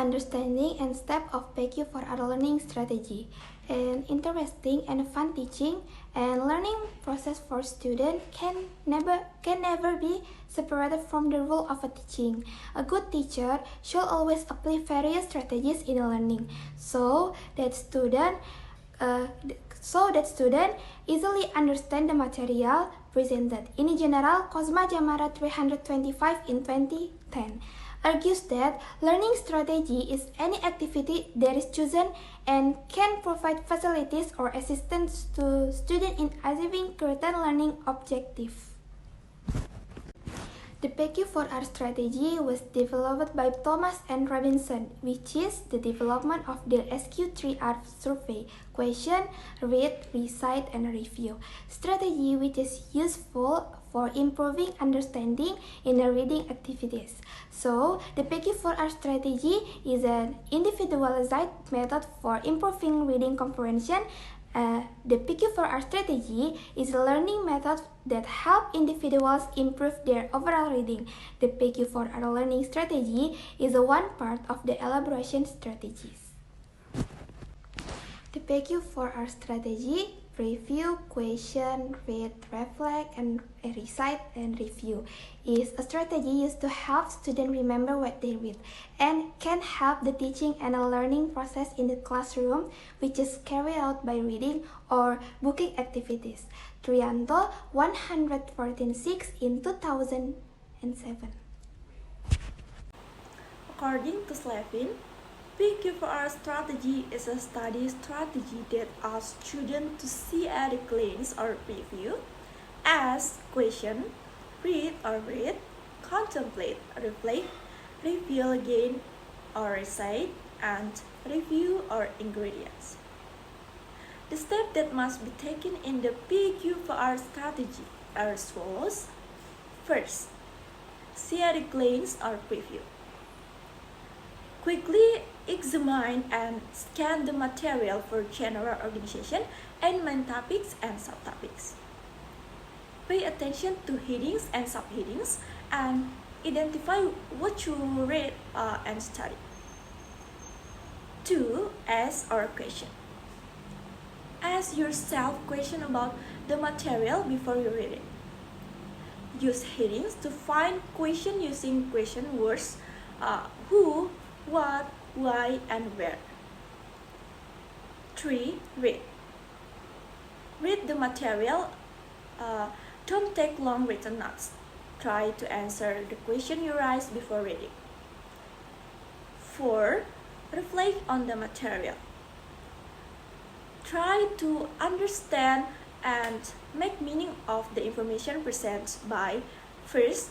understanding and step of PQ4R learning strategy. An interesting and fun teaching and learning process for students can never be separated from the rule of a teaching. A good teacher should always apply various strategies in learning so that students easily understand the material presented. In general, Cosma Jamara 325 in 2010 argues that learning strategy is any activity that is chosen and can provide facilities or assistance to students in achieving certain learning objectives. The PQ4R strategy was developed by Thomas and Robinson, which is the development of the SQ3R survey: question, read, recite, and review strategy, which is useful for improving understanding in the reading activities. So, the PQ4R strategy is an individualized method for improving reading comprehension. The PQ4R strategy is a learning method that helps individuals improve their overall reading. The PQ4R learning strategy is one part of the elaboration strategies. The PQ4R strategy: review, question, read, reflect, and recite, and review is a strategy used to help students remember what they read and can help the teaching and learning process in the classroom, which is carried out by reading or booking activities. Trianto 114.6 in 2007. According to Slevin, PQ4R strategy is a study strategy that asks students to see at a glance or preview, ask question, read or read, contemplate, reflect, review again or recite, and review or ingredients. The steps that must be taken in the PQ4R strategy are as follows. First, see at a glance or preview. Quickly examine and scan the material for general organization and main topics and subtopics. Pay attention to headings and subheadings and identify what you read and study. 2. Ask or question. Ask yourself questions about the material before you read it. Use headings to find questions using question words who, what, why, and where. 3. Read. Read the material. Don't take long written notes. Try to answer the question you raise before reading. 4. Reflect on the material. Try to understand and make meaning of the information presented by first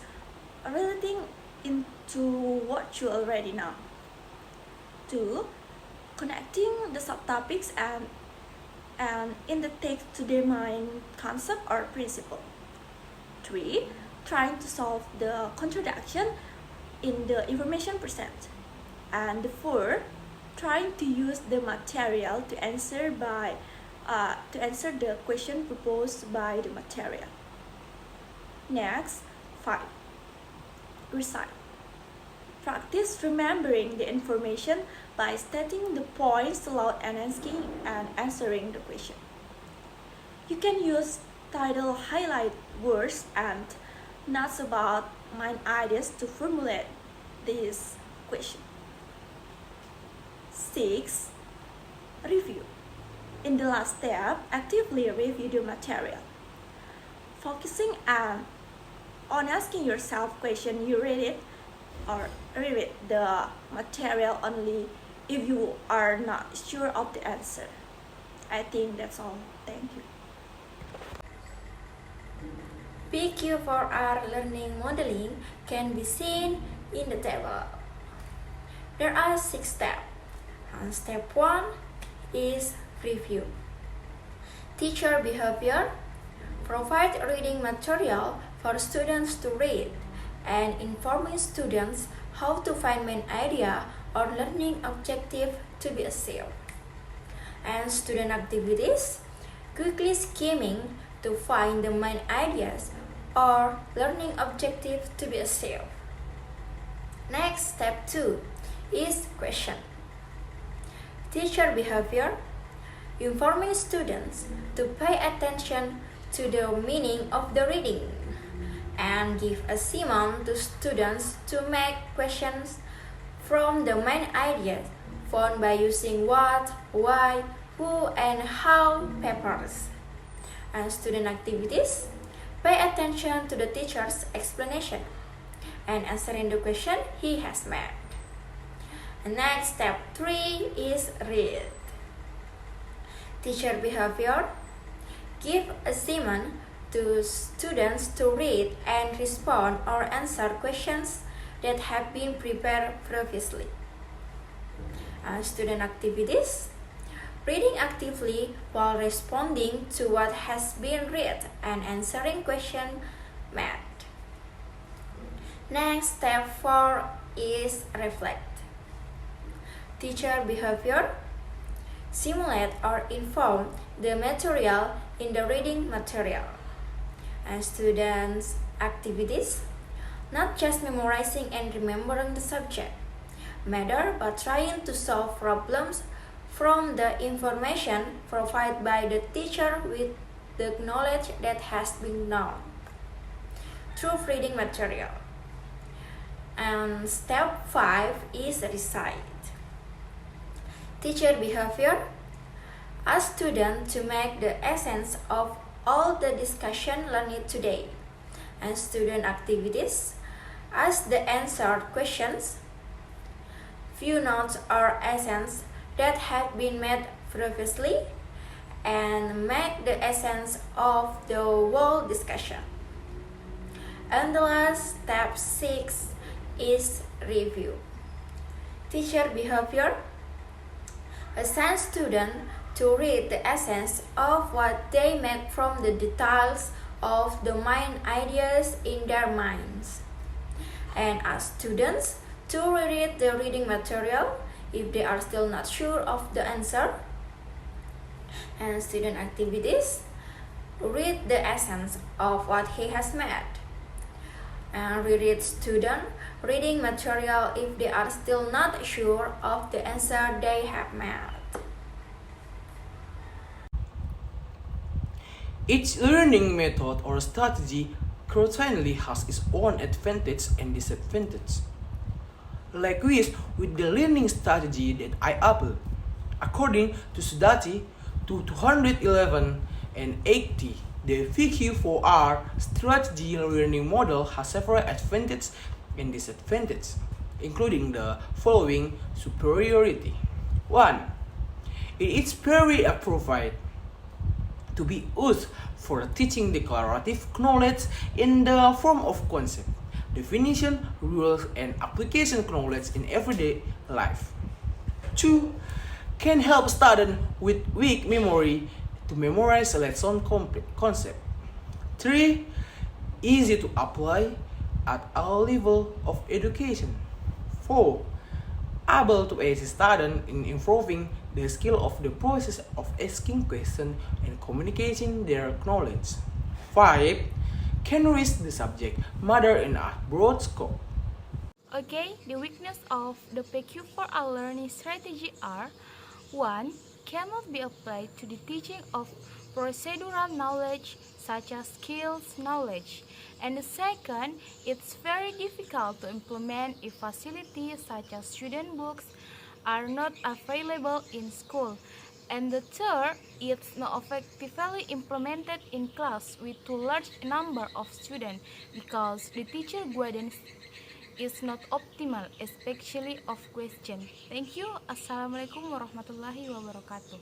relating into what you already know. 2. Connecting the subtopics and in the text to their main concept or principle. 3. Trying to solve the contradiction in the information presented. And 4. Trying to use the material to answer the question proposed by the material. Next, 5. Recite. Practice remembering the information by stating the points aloud and asking and answering the question. You can use title highlight words and notes about main ideas to formulate this question. 6. Review. In the last step, actively review the material. Focusing on asking yourself question you read it or reread the material only if you are not sure of the answer. I think that's all. Thank you. PQ4R learning modeling can be seen in the table. There are 6 steps. Step 1 is review. Teacher behavior. Provide reading material for students to read and informing students how to find main idea or learning objective to be achieved. And student activities. Quickly skimming to find the main ideas or learning objective to be achieved. Next, step 2 is question. Teacher behavior, informing students to pay attention to the meaning of the reading and give assignment to students to make questions from the main ideas found by using what, why, who, and how papers. And student activities, pay attention to the teacher's explanation and answering the question he has made. And next, step 3 is read. Teacher behavior, give assignment to students to read and respond or answer questions that have been prepared previously. Student activities, reading actively while responding to what has been read and answering questions made. Next, step 4 is reflect. Teacher behavior, simulate or inform the material in the reading material. And students' activities, not just memorizing and remembering the subject matter, but trying to solve problems from the information provided by the teacher with the knowledge that has been known through reading material. And step 5 is recite. Teacher behavior, ask students to make the essence of all the discussion learned today. And student activities, ask the answered questions, view notes or essence that have been made previously, and make the essence of the whole discussion. And the last, step 6 is review. Teacher behavior, assign students to read the essence of what they make from the details of the main ideas in their minds, and ask students to reread the reading material if they are still not sure of the answer. And student activities, read the essence of what he has made, and reread student reading material if they are still not sure of the answer they have made. Each learning method or strategy certainly has its own advantage and disadvantage. Likewise with the learning strategy that I apply, according to Strategi 211 and 80, the PQ4R strategy learning model has several advantages and disadvantages, including the following superiority. 1. It is very appropriate to be used for teaching declarative knowledge in the form of concept, definition, rules, and application knowledge in everyday life. 2. Can help students with weak memory to memorize lesson concept. 3. Easy to apply at all level of education. 4. Able to assist students in improving the skill of the process of asking questions and communicating their knowledge. 5. Can reach the subject matter in a broad scope. Okay, the weakness of the PQ4R learning strategy are: 1. Cannot be applied to the teaching of procedural knowledge such as skills knowledge. And the second, it's very difficult to implement if facilities such as student books are not available in school. And the third, it's not effectively implemented in class with too large number of students because the teacher guidance is not optimal, especially of question. Thank you. Assalamualaikum warahmatullahi wabarakatuh.